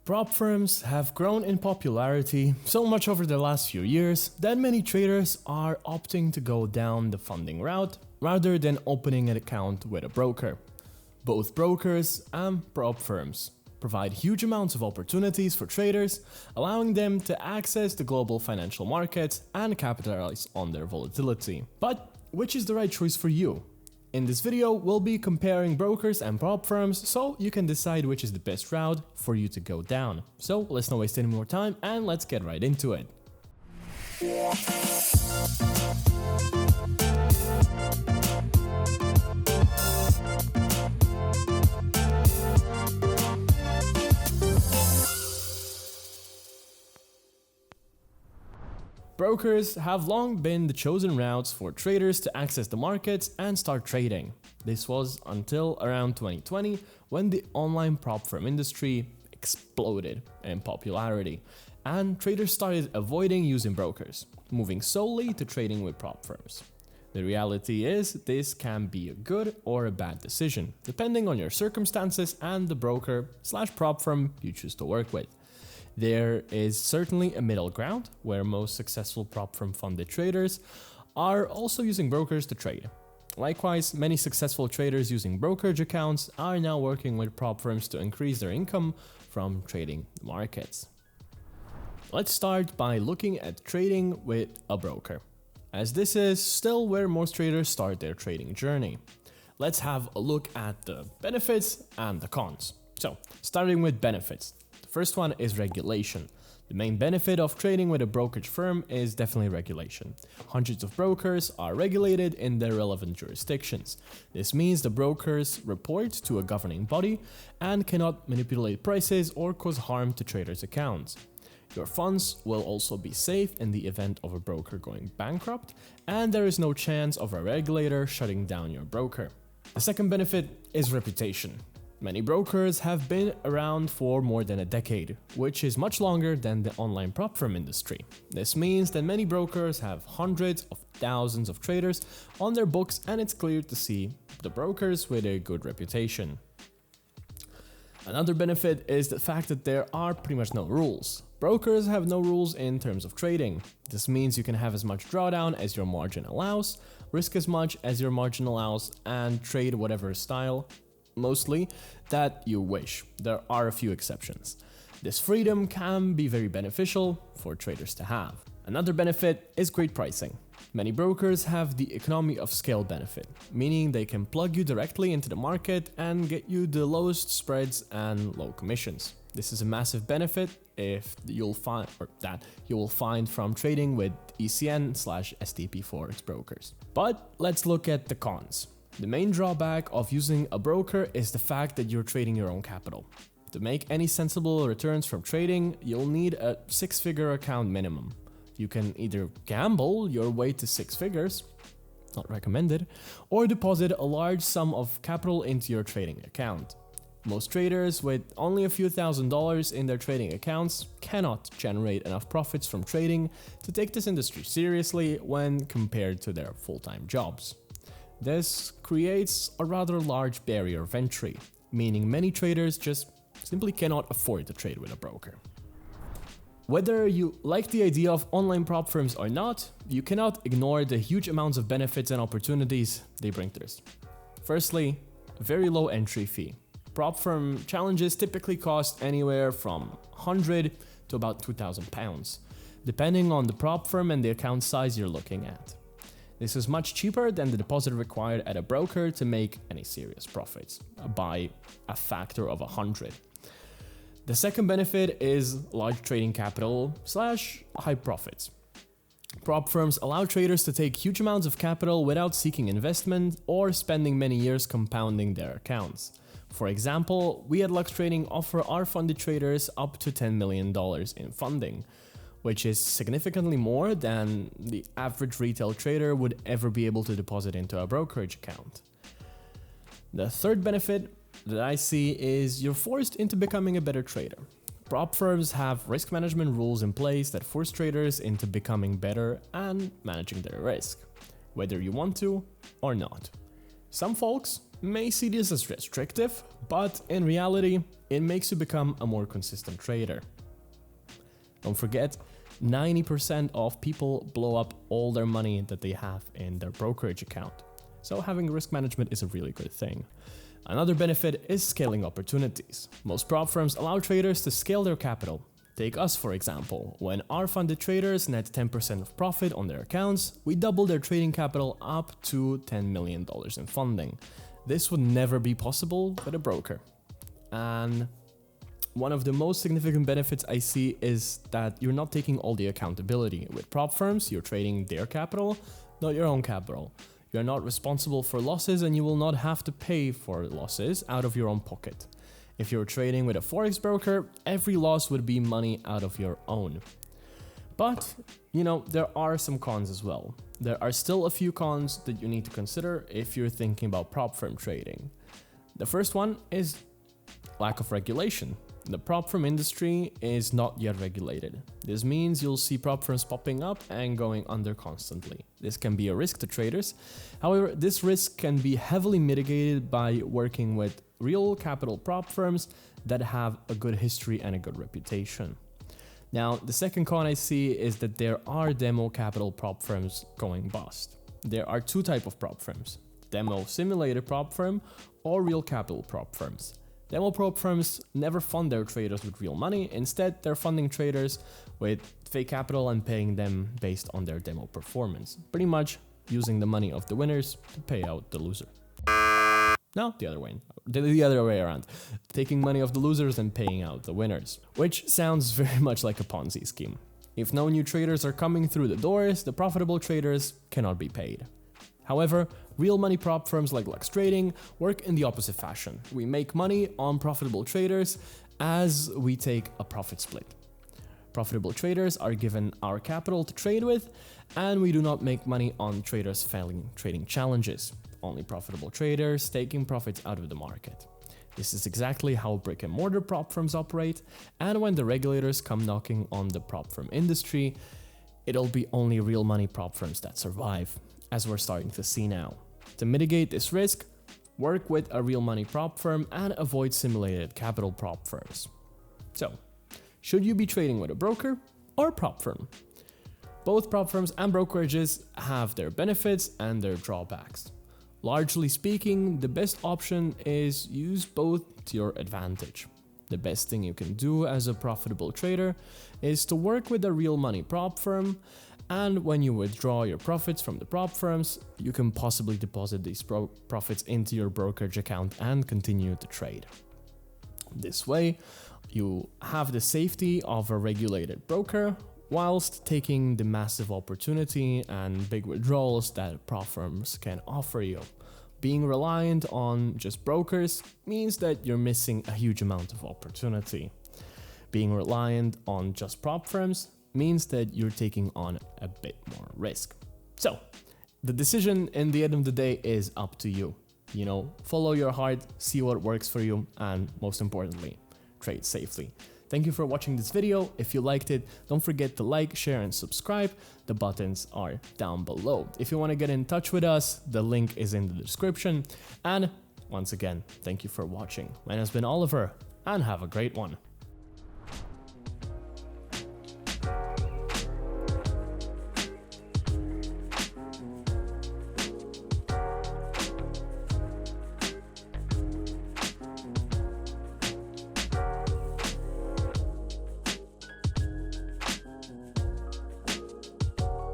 Prop firms have grown in popularity so much over the last few years that many traders are opting to go down the funding route rather than opening an account with a broker. Both brokers and prop firms provide huge amounts of opportunities for traders, allowing them to access the global financial markets and capitalize on their volatility. But which is the right choice for you? In this video, we'll be comparing brokers and prop firms so you can decide which is the best route for you to go down. So let's not waste any more time and let's get right into it. Brokers have long been the chosen routes for traders to access the markets and start trading. This was until around 2020 when the online prop firm industry exploded in popularity and traders started avoiding using brokers, moving solely to trading with prop firms. The reality is this can be a good or a bad decision, depending on your circumstances and the broker/prop firm you choose to work with. There is certainly a middle ground where most successful prop firm funded traders are also using brokers to trade. Likewise, many successful traders using brokerage accounts are now working with prop firms to increase their income from trading the markets. Let's start by looking at trading with a broker, as this is still where most traders start their trading journey. Let's have a look at the benefits and the cons. So, starting with benefits. First one is regulation. The main benefit of trading with a brokerage firm is definitely regulation. Hundreds of brokers are regulated in their relevant jurisdictions. This means the brokers report to a governing body and cannot manipulate prices or cause harm to traders' accounts. Your funds will also be safe in the event of a broker going bankrupt, and there is no chance of a regulator shutting down your broker. The second benefit is reputation. Many brokers have been around for more than a decade, which is much longer than the online prop firm industry. This means that many brokers have hundreds of thousands of traders on their books, and it's clear to see the brokers with a good reputation. Another benefit is the fact that there are pretty much no rules. Brokers have no rules in terms of trading. This means you can have as much drawdown as your margin allows, risk as much as your margin allows, and trade whatever style mostly that you wish. There are a few exceptions. This freedom can be very beneficial for traders to have. Another benefit is great pricing. Many brokers have the economy of scale benefit, meaning they can plug you directly into the market and get you the lowest spreads and low commissions. This is a massive benefit that you will find from trading with ECN/STP Forex brokers. But let's look at the cons. The main drawback of using a broker is the fact that you're trading your own capital. To make any sensible returns from trading, you'll need a 6-figure account minimum. You can either gamble your way to 6 figures, not recommended, or deposit a large sum of capital into your trading account. Most traders with only a few $1,000s in their trading accounts cannot generate enough profits from trading to take this industry seriously when compared to their full-time jobs. This creates a rather large barrier of entry, meaning many traders just simply cannot afford to trade with a broker. Whether you like the idea of online prop firms or not, you cannot ignore the huge amounts of benefits and opportunities they bring to us. Firstly, a very low entry fee. Prop firm challenges typically cost anywhere from $100 to about £2,000, depending on the prop firm and the account size you're looking at. This is much cheaper than the deposit required at a broker to make any serious profits, by a factor of 100. The second benefit is large trading capital/high profits. Prop firms allow traders to take huge amounts of capital without seeking investment or spending many years compounding their accounts. For example, we at Lux Trading offer our funded traders up to $10 million in funding, which is significantly more than the average retail trader would ever be able to deposit into a brokerage account. The third benefit that I see is you're forced into becoming a better trader. Prop firms have risk management rules in place that force traders into becoming better and managing their risk, whether you want to or not. Some folks may see this as restrictive, but in reality, it makes you become a more consistent trader. Don't forget, 90% of people blow up all their money that they have in their brokerage account. So having risk management is a really good thing. Another benefit is scaling opportunities. Most prop firms allow traders to scale their capital. Take us, for example. When our funded traders net 10% of profit on their accounts, we double their trading capital up to $10 million in funding. This would never be possible with a broker. And one of the most significant benefits I see is that you're not taking all the accountability. With prop firms, you're trading their capital, not your own capital. You're not responsible for losses and you will not have to pay for losses out of your own pocket. If you're trading with a forex broker, every loss would be money out of your own. But, there are some cons as well. There are still a few cons that you need to consider if you're thinking about prop firm trading. The first one is lack of regulation. The prop firm industry is not yet regulated. This means you'll see prop firms popping up and going under constantly. This can be a risk to traders. However, this risk can be heavily mitigated by working with real capital prop firms that have a good history and a good reputation. Now, the second con I see is that there are demo capital prop firms going bust. There are two types of prop firms: demo simulated prop firm or real capital prop firms. Demo prop firms never fund their traders with real money. Instead, they're funding traders with fake capital and paying them based on their demo performance. Pretty much using the money of the winners to pay out the loser. No, the other way around. Taking money of the losers and paying out the winners. Which sounds very much like a Ponzi scheme. If no new traders are coming through the doors, the profitable traders cannot be paid. However, real money prop firms like Lux Trading work in the opposite fashion. We make money on profitable traders as we take a profit split. Profitable traders are given our capital to trade with, and we do not make money on traders failing trading challenges. Only profitable traders taking profits out of the market. This is exactly how brick and mortar prop firms operate, and when the regulators come knocking on the prop firm industry, it'll be only real money prop firms that survive, as we're starting to see now. To mitigate this risk, work with a real money prop firm and avoid simulated capital prop firms. So, should you be trading with a broker or a prop firm? Both prop firms and brokerages have their benefits and their drawbacks. Largely speaking, the best option is use both to your advantage. The best thing you can do as a profitable trader is to work with a real money prop firm, and when you withdraw your profits from the prop firms, you can possibly deposit these profits into your brokerage account and continue to trade. This way, you have the safety of a regulated broker whilst taking the massive opportunity and big withdrawals that prop firms can offer you. Being reliant on just brokers means that you're missing a huge amount of opportunity. Being reliant on just prop firms means that you're taking on a bit more risk. So, the decision in the end of the day is up to you. Follow your heart, see what works for you, and most importantly, trade safely. Thank you for watching this video. If you liked it, don't forget to like, share, and subscribe. The buttons are down below. If you want to get in touch with us, the link is in the description. And once again, thank you for watching. My name has been Oliver, and have a great one.